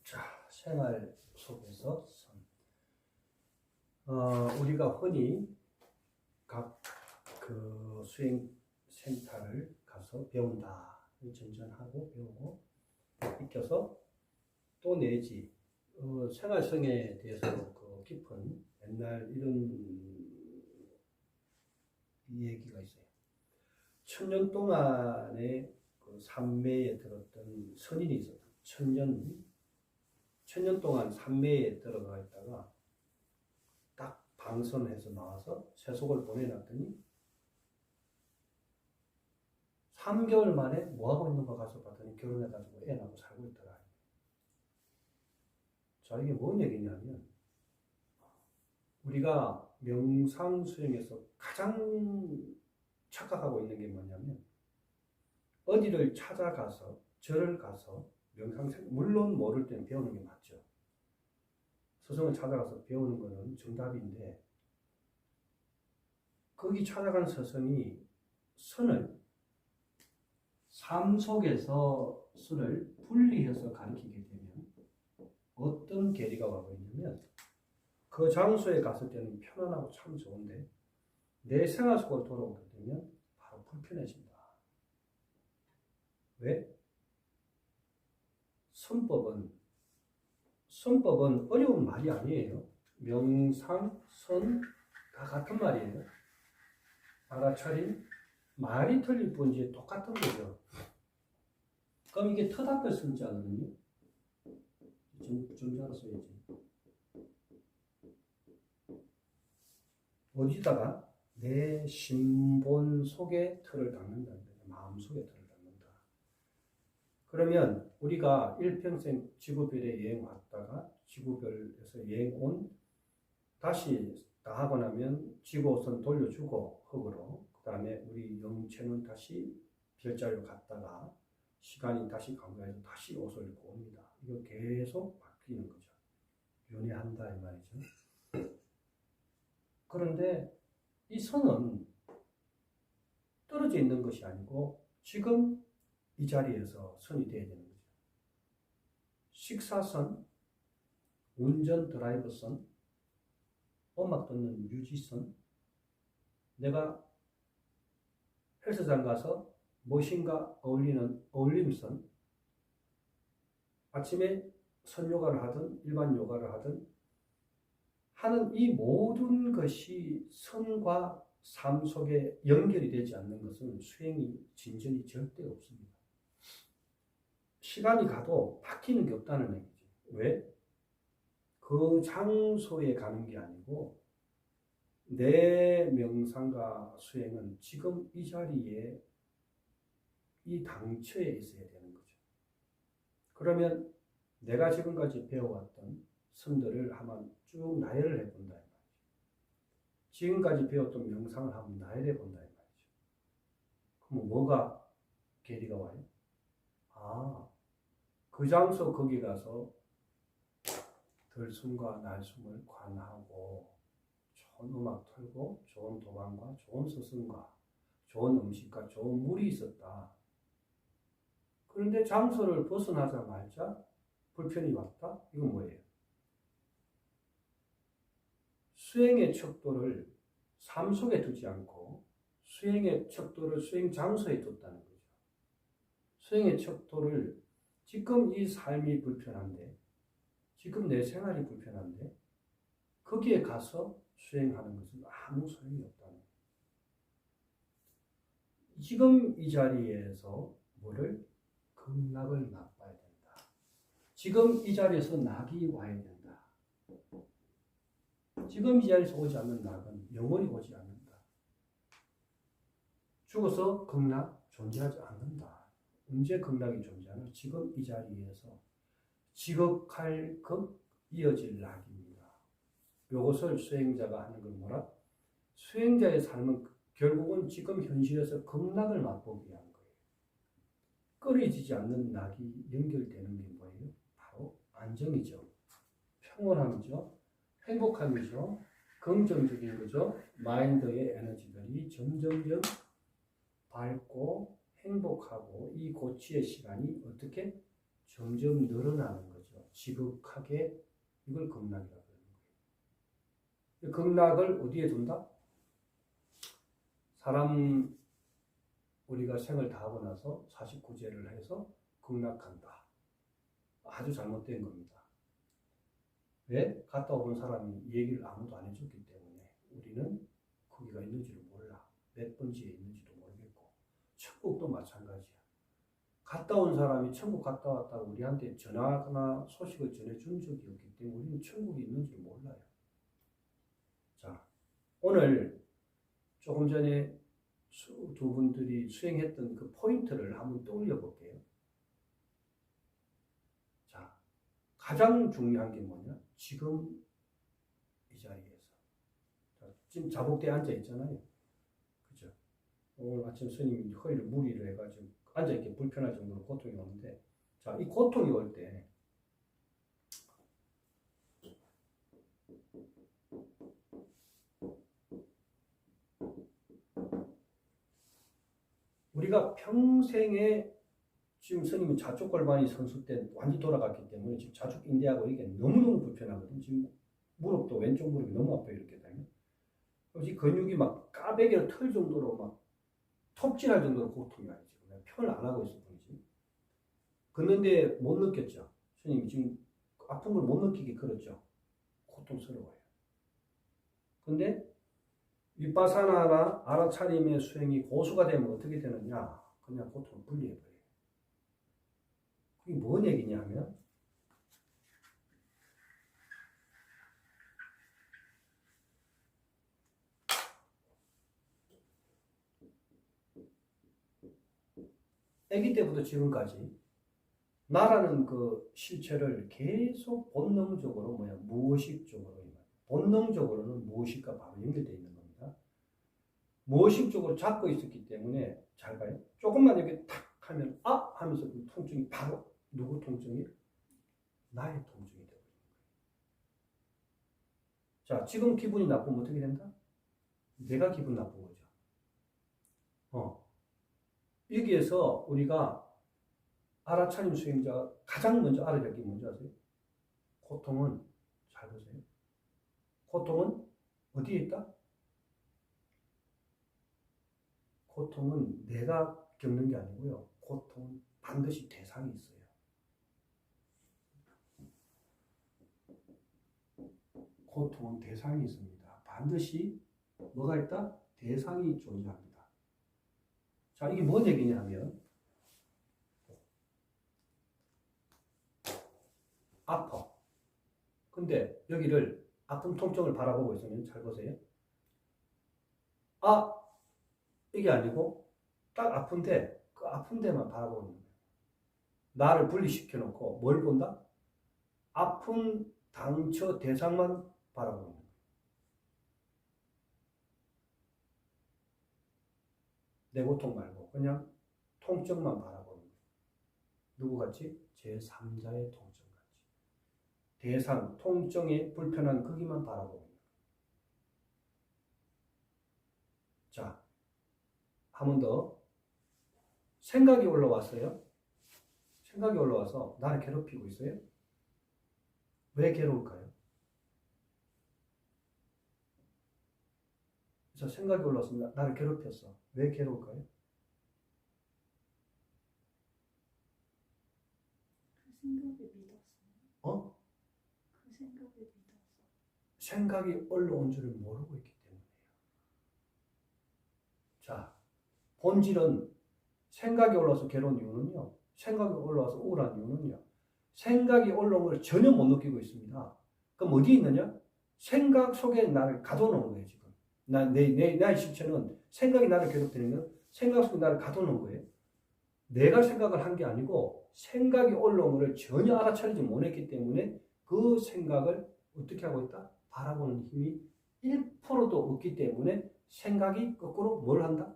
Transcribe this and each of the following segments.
자, 생활 속에서 선. 우리가 흔히 각 그 수행 센터를 가서 배운다. 전전하고 배우고 익혀서 또 내지 생활성에 대해서 그 깊은 옛날 이런 얘기가 있어요. 1000년 동안의 그 삼매에 들었던 선인이 있었다. 1000년 동안 삼매에 들어가 있다가 딱 방선해서 나와서 세속을 보내놨더니 3개월 만에 뭐하고 있는가 가서 봤더니 결혼해가지고 애 낳고 살고 있더라. 자, 이게 뭔 얘기냐면 우리가 명상 수행에서 가장 착각하고 있는 게 뭐냐면 어디를 찾아가서 절을 가서 명상, 물론 모를 때는 배우는 게 맞죠. 스승을 찾아가서 배우는 거는 정답인데 거기 찾아간 스승이 선을 삶 속에서 선을 분리해서 가르치게 되면 어떤 계리가 와고 있냐면 그 장소에 갔을 때는 편안하고 참 좋은데 내 생활 속으로 돌아오게 되면 바로 불편해진다. 왜? 선법은 어려운 말이 아니에요. 명상, 선 다 같은 말이에요. 알아차림, 말이 틀릴 뿐이지 똑같은 거죠. 그럼 이게 터 앞에 쓴자거든요. 좀 알았어야지. 어디다가 내 신본 속에 틀을 닦는다는 거죠. 마음 속에 틀을 닦는다. 그러면 우리가 일평생 지구별에 여행 왔다가 지구별에서 여행 온 다시 다 하고 나면 지구선 돌려주고 흙으로 그 다음에 우리 영체는 다시 별자리로 갔다가 시간이 다시 간과해서 다시 옷을 입고 옵니다. 이거 계속 바뀌는 거죠. 윤회한다 이 말이죠. 그런데 이 선은 떨어져 있는 것이 아니고 지금 이 자리에서 선이 되어야 되는 거죠. 식사선, 운전 드라이브선, 음악 듣는 뮤지션, 내가 헬스장 가서 무엇인가 어울리는 어울림선, 아침에 선요가를 하든 일반 요가를 하든 하는 이 모든 것이 선과 삶 속에 연결이 되지 않는 것은 수행이 진전이 절대 없습니다. 시간이 가도 바뀌는 게 없다는 얘기죠. 왜? 그 장소에 가는 게 아니고 내 명상과 수행은 지금 이 자리에 이 당처에 있어야 되는 거죠. 그러면 내가 지금까지 배워왔던 선들을 한번 쭉 나열을 해본다 이 말이죠. 지금까지 배웠던 명상을 한번 나열해 본다 이 말이죠. 그럼 뭐가 계리가 와요? 그 장소 거기 가서 들숨과 날숨을 관하고 좋은 음악 틀고 좋은 도방과 좋은 스승과 좋은 음식과 좋은 물이 있었다. 그런데 장소를 벗어나자마자 불편이 왔다? 이건 뭐예요? 수행의 척도를 삶 속에 두지 않고 수행의 척도를 수행 장소에 뒀다는 거죠. 수행의 척도를 지금 이 삶이 불편한데 지금 내 생활이 불편한데 거기에 가서 수행하는 것은 아무 소용이 없다는 거예요. 지금 이 자리에서 뭐를? 극락을 맛봐야 된다. 지금 이 자리에서 낙이 와야 된다. 지금 이 자리에서 오지 않는 낙은 영원히 오지 않는다. 죽어서 극락 존재하지 않는다. 언제 극락이 존재하나? 지금 이 자리에서 지극할 극 이어질 낙입니다. 이것을 수행자가 하는 건 뭐라? 수행자의 삶은 결국은 지금 현실에서 극락을 맛보기 위한 거예요. 끊어지지 않는 낙이 연결되는 게 뭐예요? 바로 안정이죠. 평온함이죠. 행복함이죠. 긍정적인 거죠. 마인드의 에너지들이 점점점 밝고 행복하고 이 고치의 시간이 어떻게 점점 늘어나는 거죠. 지극하게 이걸 극락이라고 하는 거예요. 극락을 어디에 둔다? 사람 우리가 생을 다 하고 나서 49제를 해서 극락한다. 아주 잘못된 겁니다. 왜? 갔다 온 사람이 얘기를 아무도 안 해줬기 때문에 우리는 거기가 있는지를 몰라. 몇 번째에 있는지도 모르겠고. 천국도 마찬가지야. 갔다 온 사람이 천국 갔다 왔다고 우리한테 전화나 소식을 전해준 적이 없기 때문에 우리는 천국이 있는지를 몰라요. 자, 오늘 조금 전에 두 분들이 수행했던 그 포인트를 한번 떠올려 볼게요. 자, 가장 중요한 게 뭐냐? 지금 이 자리에서. 자, 지금 자복대에 앉아 있잖아요. 그죠? 오늘 아침 스님이 허리를 무리를 해가지고 앉아있기 불편할 정도로 고통이 오는데, 자, 이 고통이 올 때, 우리가 평생에 지금 스님은 좌측 골반이 선수 때 완전히 돌아갔기 때문에 지금 좌측 인대하고 이게 너무너무 불편하거든요. 지금 무릎도 왼쪽 무릎이 너무 아파요. 이렇게 되면. 이 근육이 막 까베기를 털 정도로 막 톱질할 정도로 고통이 와요. 지금 편을 안 하고 있을 뿐이지. 걷는데 못 느꼈죠. 스님이 지금 아픈 걸 못 느끼게 그렇죠. 고통스러워요. 근데 위파사나나 알아차림의 수행이 고수가 되면 어떻게 되느냐? 그냥 고통을 분리해버려요. 그게 뭔 얘기냐면 아기 때부터 지금까지 나라는 그 실체를 계속 본능적으로 무의식적으로 본능적으로는 무의식과 바로 연결되어 있는 겁니다. 무의식적으로 잡고 있었기 때문에 잘 봐요. 조금만 이렇게 탁 하면 아 하면서 그 통증이 바로 누구 통증이? 나의 통증이 되어버리는 거예요. 자, 지금 기분이 나쁘면 어떻게 된다? 내가 기분 나쁜 거죠. 여기에서 우리가 알아차림 수행자가 가장 먼저 알아야 될 게 뭔지 아세요? 고통은, 잘 보세요. 고통은 어디에 있다? 고통은 내가 겪는 게 아니고요. 고통은 반드시 대상이 있어요. 고통은 대상이 있습니다. 반드시 뭐가 있다? 대상이 존재합니다. 자, 이게 뭔 얘기냐면 아파. 근데 여기를 아픈 통증을 바라보고 있으면 잘 보세요. 아, 이게 아니고 딱 아픈데 그 아픈 데만 바라보고 있는 거예요. 나를 분리시켜 놓고 뭘 본다? 아픈 당처 대상만 바라보고 있는 거예요. 내 고통 말고 그냥 통증만 바라보는 거예요. 누구같이? 제3자의 통증같이. 대상, 통증의 불편한 거기만 바라보고 있는 거예요. 자, 한 번 더. 생각이 올라왔어요. 생각이 올라와서 나를 괴롭히고 있어요. 왜 괴로울까요? 그래서 생각이 올라왔습니다. 나를 괴롭혔어. 왜 괴로울까요? 그 생각에 믿었어. 그 생각에 믿었어. 생각이 올라온 줄을 모르고 있기 때문이에요. 자, 본질은 생각이 올라와서 괴로운 이유는요. 생각이 올라와서 우울한 이유는요. 생각이 올라온 걸 전혀 못 느끼고 있습니다. 그럼 어디 있느냐? 생각 속에 나를 가둬놓은 거예요, 지금. 나의 실체는 생각이 나를 괴롭히는 건 생각 속에 나를 가둬놓은 거예요. 내가 생각을 한 게 아니고 생각이 올라온 걸 전혀 알아차리지 못했기 때문에 그 생각을 어떻게 하고 있다? 바라보는 힘이 1%도 없기 때문에 생각이 거꾸로 뭘 한다?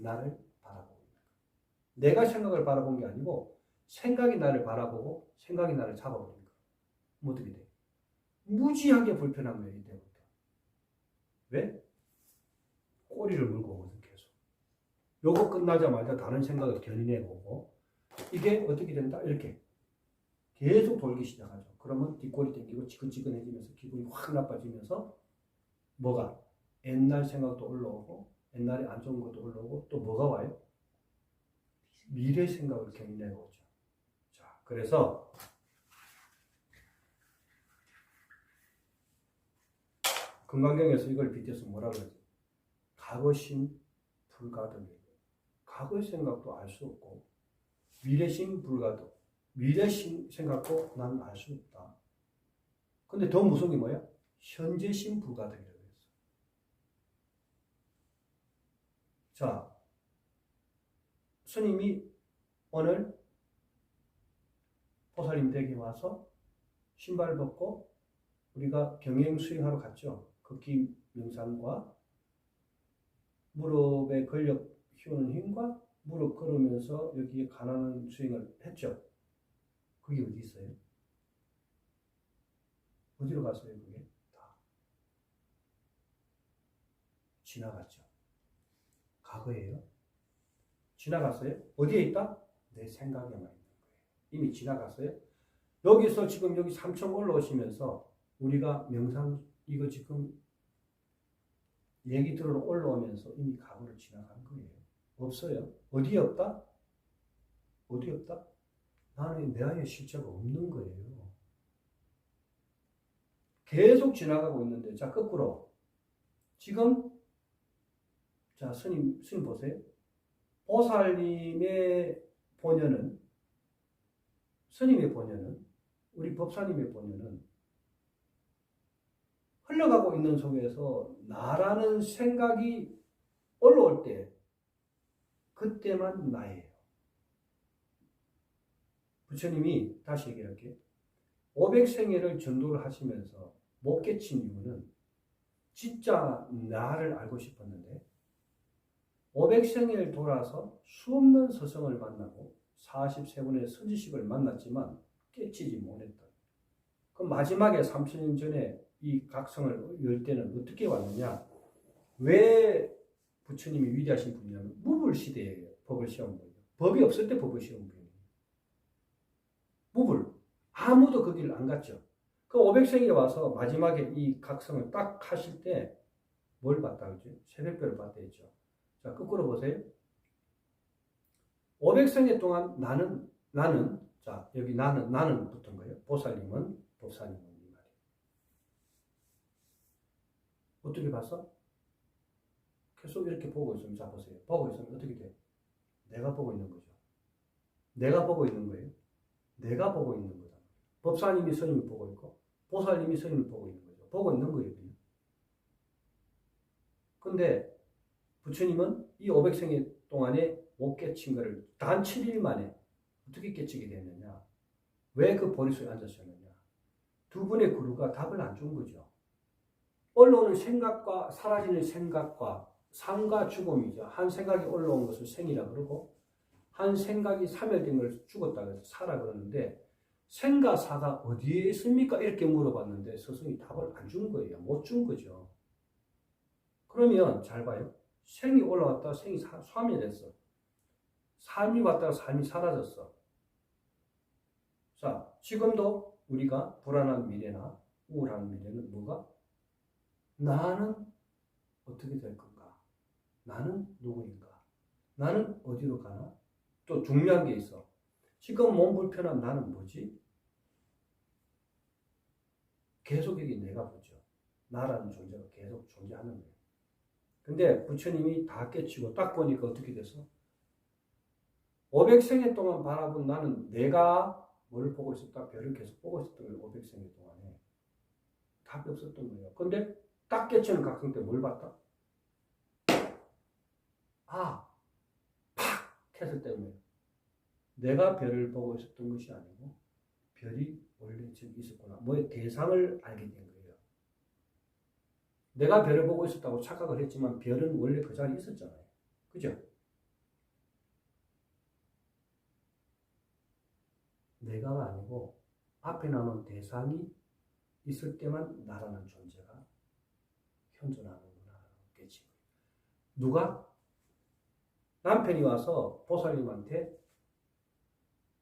나를 바라보고 있는 거예요. 내가 생각을 바라본 게 아니고 생각이 나를 바라보고 생각이 나를 잡아버린 거야. 그럼 어떻게 돼? 무지하게 불편한 거예요. 이때부터. 왜? 꼬리를 물고 오거든 계속. 요거 끝나자마자 다른 생각을 견인해보고 이게 어떻게 된다? 이렇게 계속 돌기 시작하죠. 그러면 뒷골이 땡기고 지근지근해지면서 기분이 확 나빠지면서 뭐가? 옛날 생각도 올라오고 옛날에 안 좋은 것도 올라오고 또 뭐가 와요? 미래 생각을 견인해보죠. 자, 그래서 금강경에서 이걸 빗대서 뭐라 그러지? 과거심 불가득이에요. 과거의 생각도 알 수 없고 미래심 불가득. 미래심 생각도 난 알 수 없다. 근데 더 무서운 게 뭐야? 현재심 불가득이라고 했어. 자, 스님이 오늘 보살님 댁에 와서 신발 벗고 우리가 경행 수행하러 갔죠. 극기 명상과 무릎에 근력 키우는 힘과 무릎 걸으면서 여기에 가난한 수행을 했죠. 그게 어디 있어요? 어디로 갔어요? 그게 다 지나갔죠. 과거예요. 지나갔어요? 어디에 있다? 내 생각에만 있는 거예요. 이미 지나갔어요. 여기서 지금 여기 3층 올라오시면서 우리가 명상 이거 지금 얘기 들으러 올라오면서 이미 과거를 지나간 거예요. 없어요. 어디에 없다? 어디 없다? 나는 내 안에 실체가 없는 거예요. 계속 지나가고 있는데, 자, 거꾸로. 지금, 자, 스님 보세요. 보살님의 본연은, 스님의 본연은, 우리 법사님의 본연은, 흘러가고 있는 속에서 나라는 생각이 올라올 때, 그때만 나예요. 부처님이, 다시 얘기할게요. 500생애를 전도를 하시면서 못 깨친 이유는 진짜 나를 알고 싶었는데 500생애를 돌아서 수없는 스승을 만나고 43분의 선지식을 만났지만 깨치지 못했다. 그럼 마지막에 3000년 전에 이 각성을 열 때는 어떻게 왔느냐? 왜 부처님이 위대하신 분이냐면 무불시대에 법을 시험 거예요. 법이 없을 때 법을 시험 거예요. 무불. 아무도 그 길을 안 갔죠. 그 500생이 와서 마지막에 이 각성을 딱 하실 때 뭘 봤다 그랬죠? 새벽별을 봤다 했죠. 자, 거꾸로 보세요. 500생애 동안 나는, 자, 여기 나는 붙은 거예요. 보살님은, 법사님은 이 말이에요. 어떻게 봤어? 계속 이렇게 보고 있으면, 자, 보세요. 보고 있으면 어떻게 돼? 내가 보고 있는 거죠. 내가 보고 있는 거예요. 내가 보고 있는 거다. 법사님이 스님을 보고 있고, 보살님이 스님을 보고 있는 거죠. 보고 있는 거예요. 근데 부처님은 이 500생애 동안에 못 깨친 거를 단 7일 만에 어떻게 깨치게 됐느냐? 왜 그 보리수에 앉았었느냐? 두 분의 구루가 답을 안 준 거죠. 올라오는 생각과 사라지는 생각과 삶과 죽음이죠. 한 생각이 올라온 것을 생이라 그러고 한 생각이 사멸된 걸 죽었다 그래서 살아 그러는데 생과 사가 어디에 있습니까? 이렇게 물어봤는데 스승이 답을 안 준 거예요. 못 준 거죠. 그러면 잘 봐요. 생이 올라왔다가 생이 소멸됐어. 삶이 왔다가 삶이 사라졌어. 자, 지금도 우리가 불안한 미래나 우울한 미래는 뭐가? 나는 어떻게 될 건가? 나는 누구인가? 나는 어디로 가나? 또 중요한 게 있어. 지금 몸 불편한 나는 뭐지? 계속 여기 내가 보죠. 나라는 존재가 계속 존재하는 거예요. 근데 부처님이 다 깨치고 딱 보니까 어떻게 됐어? 500생애 동안 바라본 나는 내가 뭘 보고 있었다? 별을 계속 보고 있었던 거예요. 500생애 동안에. 답이 없었던 거예요. 근데 딱 깨치는 각성 때 뭘 봤다? 아, 팍! 했을 때문에 내가 별을 보고 있었던 것이 아니고 별이 원래 저기 있었구나. 뭐의 대상을 알게 된 거예요. 내가 별을 보고 있었다고 착각을 했지만 별은 원래 그 자리에 있었잖아요. 그죠? 내가가 아니고 앞에 나오는 대상이 있을 때만 나라는 존재가 현존하는구나 깨지. 누가? 남편이 와서 보살님한테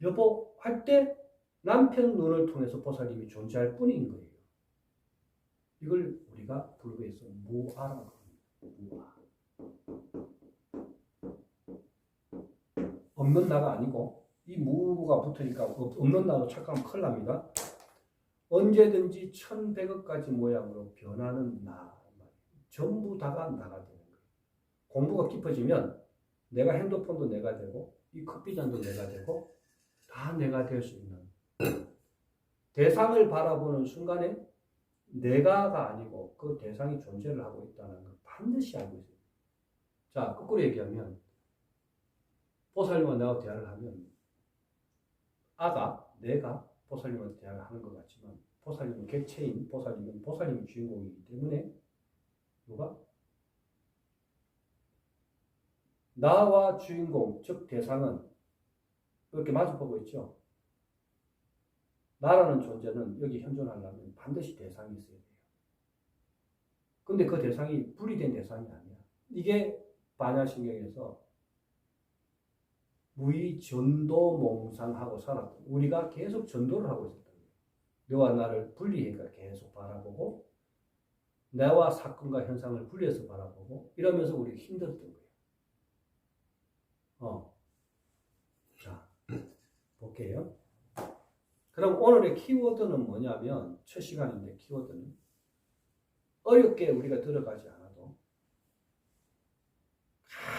여보 할 때 남편 눈을 통해서 보살님이 존재할 뿐인 거예요. 이걸 우리가 불교에서 무아라고 합니다. 무아. 없는 나가 아니고 이 무가 붙으니까 없는 나로 착각하면 큰일 납니다. 언제든지 1100억 가지 모양으로 변하는 나. 전부 다가 나가 되는 거예요. 공부가 깊어지면 내가 핸드폰도 내가 되고 이 커피잔도 내가 되고 다 내가 될 수 있는 대상을 바라보는 순간에 내가가 아니고 그 대상이 존재를 하고 있다는 걸 반드시 알고 있어요. 자, 거꾸로 얘기하면 보살님과 나와 대화를 하면 내가 보살님과 대화를 하는 것 같지만 보살님은 객체인 보살님이 주인공이기 때문에 누가? 나와 주인공, 즉 대상은 이렇게 마주보고 있죠. 나라는 존재는 여기 현존하려면 반드시 대상이 있어야 돼요. 근데 그 대상이 분리된 대상이 아니야. 이게 반야신경에서 무의 전도몽상하고 살았던 우리가 계속 전도를 하고 있었던 거예요. 너와 나를 분리해서 계속 바라보고 나와 사건과 현상을 분리해서 바라보고 이러면서 우리가 힘들었던 거예요. 자, 볼게요. 그럼 오늘의 키워드는 뭐냐면 첫 시간인데 키워드는 어렵게 우리가 들어가지 않아도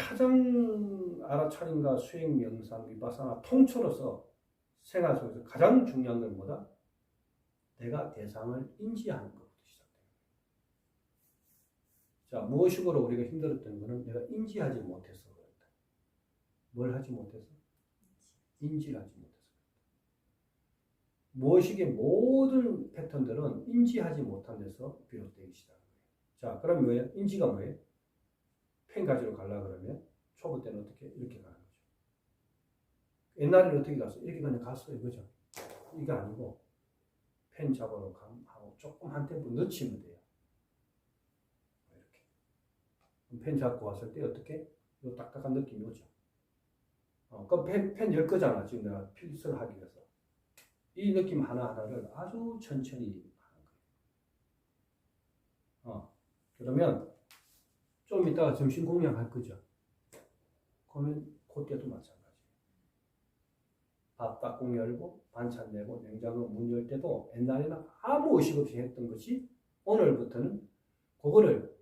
가장 알아차림과 수행, 명상, 위파사나 통틀어서 생활 속에서 가장 중요한 건 뭐다? 내가 대상을 인지하는 것부터 시작돼요. 자, 무엇이고로 우리가 힘들었던 것은 내가 인지하지 못해서 그렇다. 뭘 하지 못해서? 인지를 하지 못해서. 무엇이게 모든 패턴들은 인지하지 못한 데서 비롯되기 시작합니다. 자, 그럼 뭐예요? 인지가 뭐예요? 펜 가지러 가려고 그러면 초보 때는 어떻게? 이렇게 가는 거죠. 옛날에는 어떻게 갔어요? 이렇게 그냥 갔어요. 그죠? 이게 아니고 펜 잡으러 하고 조금 한 템포 늦추면 돼요. 이렇게. 펜 잡고 왔을 때 어떻게? 요 딱딱한 느낌이 오죠. 그럼 펜 열 거잖아. 지금 내가 필수를 하기 위해서. 이 느낌 하나하나를 아주 천천히 하는 거예요. 그러면 좀 이따가 점심 공양할 거죠. 그러면 그때도 마찬가지예요. 밥 딱 공 열고 반찬 내고 냉장고 문 열 때도 옛날에는 아무 의식 없이 했던 것이 오늘부터는 그거를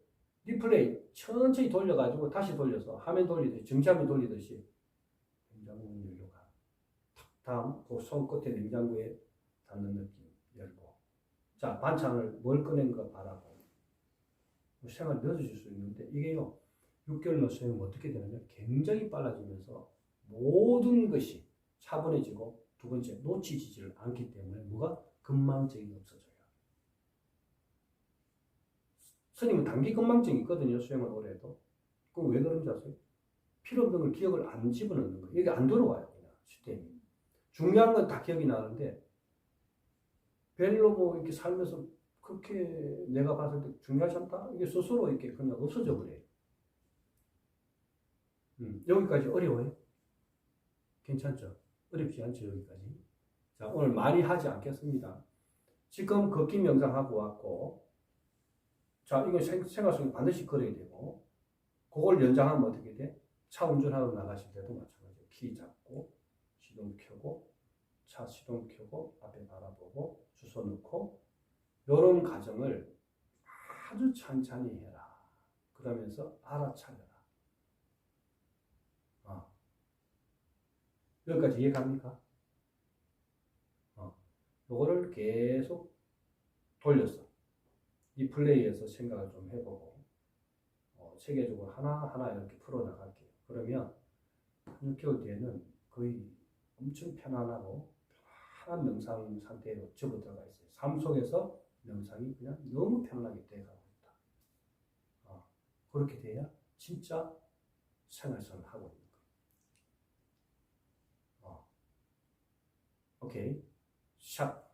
리플레이 천천히 돌려가지고 다시 돌려서 화면 돌리듯이 정지화면 돌리듯이 냉장고 문 열고 가. 다음 그 손 끝에 냉장고에 닿는 느낌 열고 자 반찬을 뭘 꺼낸가 바라보고 생활 늦어질 수 있는데 이게요 6개월만 수행은 어떻게 되느냐 굉장히 빨라지면서 모든 것이 차분해지고 두 번째 놓치지를 않기 때문에 뭐가 건망증이 없어져요. 스님은 단기 건망증이 있거든요. 수행을 오래 해도. 그럼 왜 그런지 아세요? 필요 없는 걸 기억을 안 집어넣는 거예요. 여기 안 들어와요. 그냥 시스템이. 중요한 건 다 기억이 나는데 별로 뭐 이렇게 살면서 그렇게 내가 봤을 때 중요하지 않다? 이게 스스로 이렇게 그냥 없어져 버려요. 여기까지 어려워요? 괜찮죠? 어렵지 않죠? 여기까지. 자, 오늘 많이 하지 않겠습니다. 지금 걷기 명상하고 왔고, 자, 이거 생활 속에 반드시 걸어야 되고, 그걸 연장하면 어떻게 돼? 차 운전하러 나가실 때도 마찬가지예요. 키 잡고, 시동 켜고, 차 시동 켜고, 앞에 바라보고, 주소 넣고, 이런 과정을 아주 천천히 해라. 그러면서 알아차려라. 여기까지 이해갑니까? 요거를 계속 돌려서 이 플레이에서 생각을 좀 해보고 체계적으로 하나하나 이렇게 풀어나갈게요. 그러면 6개월 뒤에는 거의 엄청 편안하고 편한 명상 상태로 접어들어가 있어요. 삶 속에서 명상이 그냥 너무 편안하게 돼가고 있다. 그렇게 돼야 진짜 생활선을 하고 있는 거예요. 오케이. 샷.